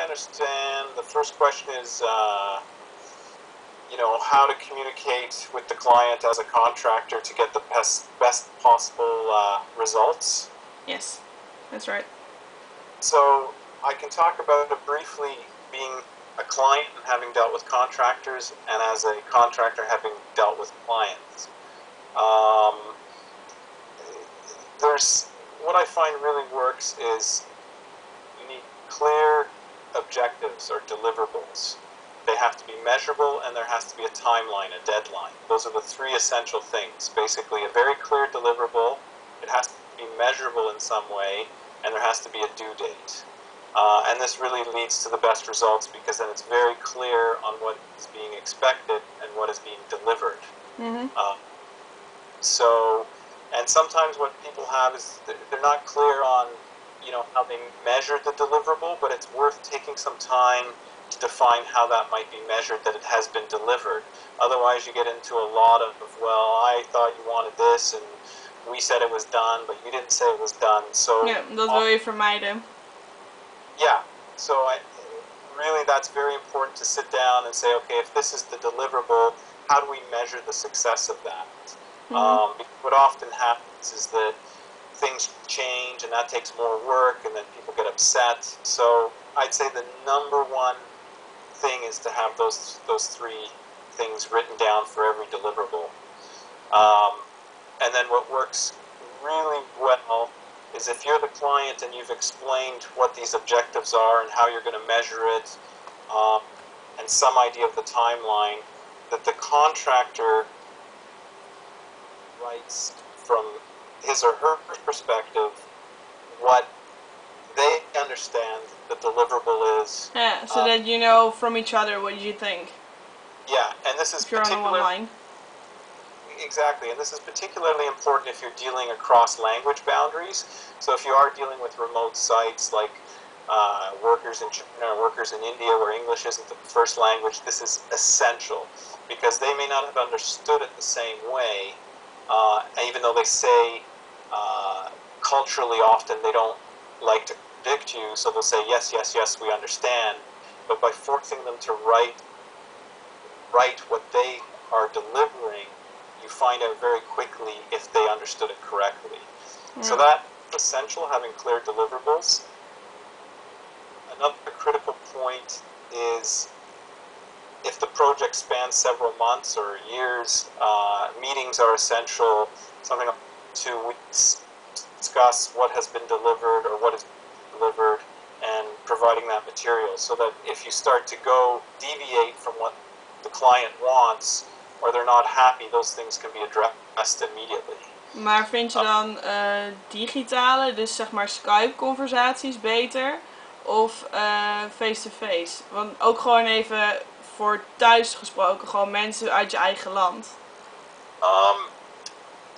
understand, the first question is, how to communicate with the client as a contractor to get the best possible results. Yes, that's right. So I can talk about it briefly, being a client and having dealt with contractors, and as a contractor having dealt with clients. What I find really works is you need clear objectives or deliverables. They have to be measurable, and there has to be a timeline, a deadline. Those are the three essential things. Basically, a very clear deliverable, it has to be measurable in some way, and there has to be a due date. And this really leads to the best results, because then it's very clear on what is being expected and what is being delivered. Mm-hmm. And sometimes what people have is they're not clear on, how they measure the deliverable, but it's worth taking some time to define how that might be measured, that it has been delivered. Otherwise, you get into a lot of, well, I thought you wanted this, and we said it was done, but you didn't say it was done. So Ja, dat wil je vermijden. Yeah, so really that's very important to sit down and say, okay, if this is the deliverable, how do we measure the success of that? Mm-hmm. What often happens is that things change, and that takes more work, and then people get upset. So I'd say the number one thing is to have those three things written down for every deliverable. And then what works really well is if you're the client and you've explained what these objectives are and how you're going to measure it, and some idea of the timeline, that the contractor writes from his or her perspective what they understand the deliverable is. Yeah, so that you know from each other what you think. Yeah, and this is if you're on one line. Exactly, and this is particularly important if you're dealing across language boundaries. So if you are dealing with remote sites like workers in China or workers in India where English isn't the first language, this is essential, because they may not have understood it the same way, even though they say culturally often they don't like to contradict you, so they'll say yes, yes, yes, we understand, but by forcing them to write what they are delivering, you find out very quickly if they understood it correctly. So that's essential, having clear deliverables. Another critical point is if the project spans several months or years, meetings are essential, something like 2 weeks, to discuss what has been delivered or what is delivered, and providing that material, so that if you start to deviate from what the client wants, or they're not happy, those things can be addressed immediately. Maar vind je dan digitale, dus zeg maar Skype-conversaties beter of face-to-face? Want ook gewoon even voor thuis gesproken, gewoon mensen uit je eigen land.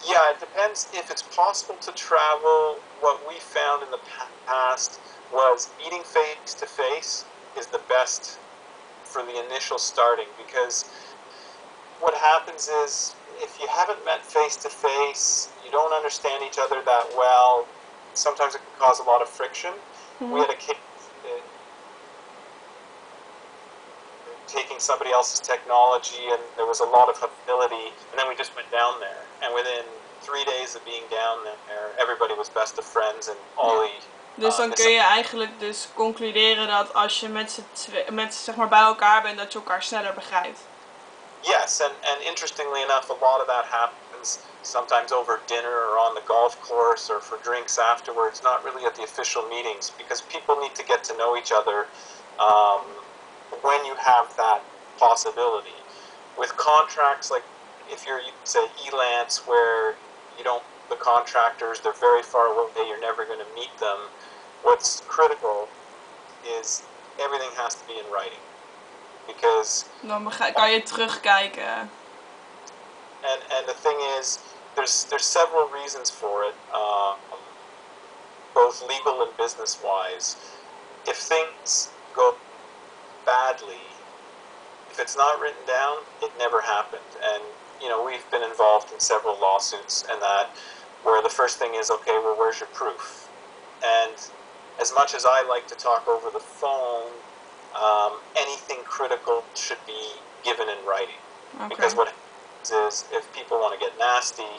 Yeah, it depends if it's possible to travel. What we found in the past was meeting face-to-face is the best for the initial starting, because what happens is if you haven't met face-to-face, you don't understand each other that well, sometimes it can cause a lot of friction. Mm-hmm. We had a case taking somebody else's technology, and there was a lot of hostility, and then we just went down there, and within 3 days of being down there, everybody was best of friends, and all the... Dus dan kun je eigenlijk dus concluderen dat als je met zeg maar bij elkaar bent, dat je elkaar sneller begrijpt. Yes, and interestingly enough, a lot of that happens sometimes over dinner or on the golf course or for drinks afterwards, not really at the official meetings, because people need to get to know each other when you have that possibility. With contracts, like if you're, say, ELANTs, where the contractors, they're very far away, you're never going to meet them, what's critical is everything has to be in writing. Because dan kan je terugkijken. And the thing is, there's several reasons for it, both legal and business-wise. If things go badly, if it's not written down, it never happened. And we've been involved in several lawsuits and that, where the first thing is, okay, well, where's your proof? And as much as I like to talk over the phone, anything critical should be given in writing. Okay. Because what happens is, if people want to get nasty,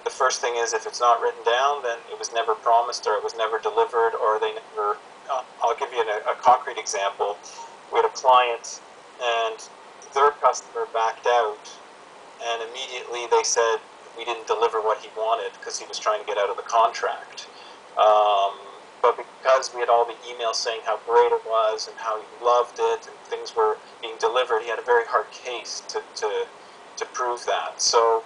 the first thing is, if it's not written down, then it was never promised, or it was never delivered, or they never... I'll give you a concrete example. We had a client, and their customer backed out, and immediately they said we didn't deliver what he wanted because he was trying to get out of the contract. But because we had all the emails saying how great it was and how he loved it and things were being delivered, he had a very hard case to prove that. So,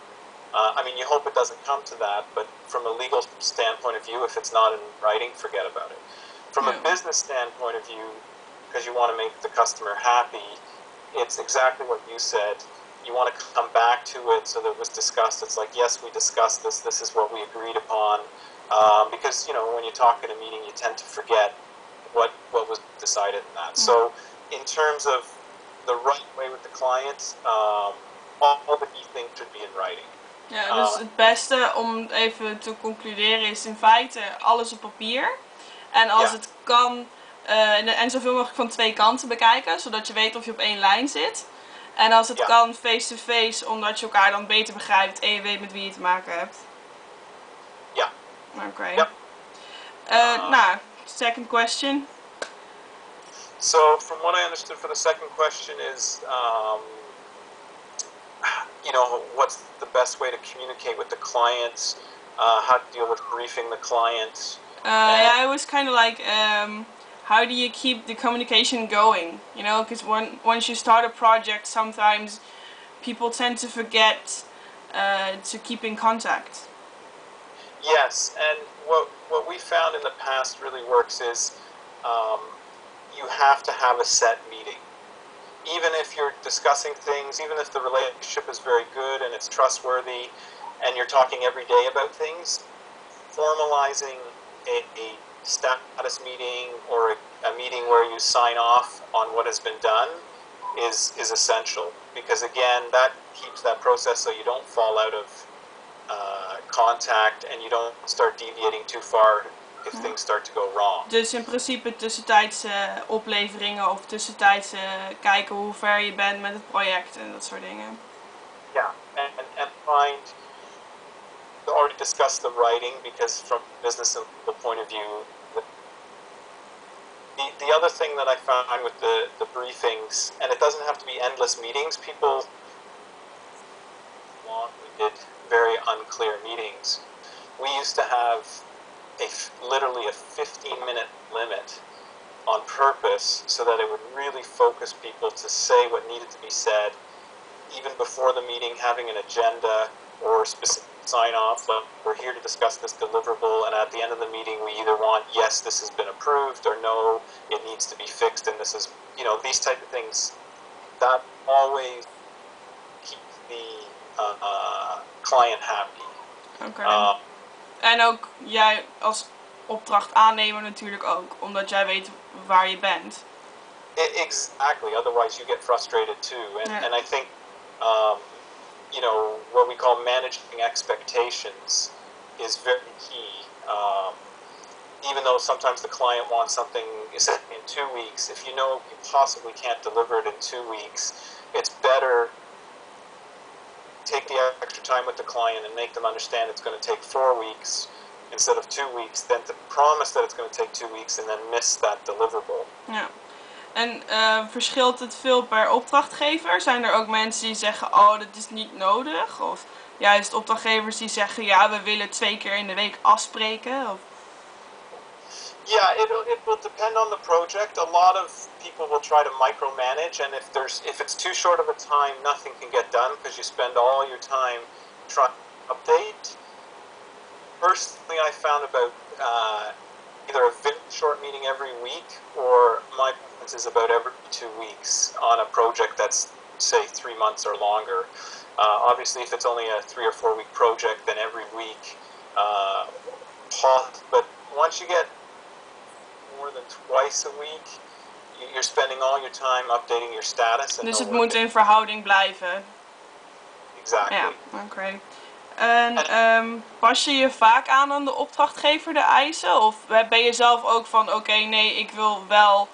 I mean, you hope it doesn't come to that, but from a legal standpoint of view, if it's not in writing, forget about it. From a business standpoint of view, because you want to make the customer happy, it's exactly what you said. You want to come back to it so that it was discussed. It's like, yes, we discussed this. This is what we agreed upon. Because, you know, when you talk in a meeting, you tend to forget what was decided in that. So in terms of the right way with the client, all the key things should be in writing. Ja, dus het beste om even te concluderen is in feite alles op papier. En als het kan, en zoveel mogelijk van twee kanten bekijken, zodat je weet of je op één lijn zit. En als het kan face-to-face, omdat je elkaar dan beter begrijpt en je weet met wie je te maken hebt. Ja. Oké. Nou, second question. So from what I understood for the second question is, you know, what's the best way to communicate with the client, how to deal with briefing the client. Yeah, it was kind of like, how do you keep the communication going? You know, because once you start a project, sometimes people tend to forget to keep in contact. Yes, and what we found in the past really works is you have to have a set meeting. Even if you're discussing things, even if the relationship is very good and it's trustworthy and you're talking every day about things, formalizing a status meeting or a meeting where you sign off on what has been done is essential, because again, that keeps that process so you don't fall out of contact and you don't start deviating too far if things start to go wrong. Dus in principe tussentijdse opleveringen of tussentijdse kijken hoe ver je bent met het project en dat soort dingen. Yeah, and find, we already discussed the writing, because from a business and legal point of view, the other thing that I found with the briefings, and it doesn't have to be endless meetings, people we did very unclear meetings. We used to have literally a 15-minute limit on purpose so that it would really focus people to say what needed to be said, even before the meeting, having an agenda or specific sign-off, like, we're here to discuss this deliverable, and at the end of the meeting we either want, yes, this has been approved, or no, it needs to be fixed, and this is, you know, these type of things. That always keeps the client happy. Oké. En ook jij als opdrachtaannemer natuurlijk ook, omdat jij weet waar je bent. Exactly, otherwise you get frustrated too, and I think you know, what we call managing expectations is very key. Even though sometimes the client wants something in 2 weeks, if you know you possibly can't deliver it in 2 weeks, it's better take the extra time with the client and make them understand it's going to take 4 weeks instead of 2 weeks than to promise that it's going to take 2 weeks and then miss that deliverable. Ja. En verschilt het veel per opdrachtgever? Zijn er ook mensen die zeggen, oh, dat is niet nodig? Of juist opdrachtgevers die zeggen, ja, we willen 2 keer in de week afspreken? Of... Yeah, it will depend on the project. A lot of people will try to micromanage, and if it's too short of a time, nothing can get done because you spend all your time trying to update. Personally, I found about either a very short meeting every week, or my preference is about every 2 weeks on a project that's, say, 3 months or longer. Obviously, if it's only a 3 or 4 week project, then every week. But once you get more than twice a week, you're spending all your time updating your status. And dus het moet in verhouding blijven. Exactly. Ja, oké. En pas je je vaak aan de opdrachtgever de eisen? Of ben je zelf ook van, oké, nee, ik wil wel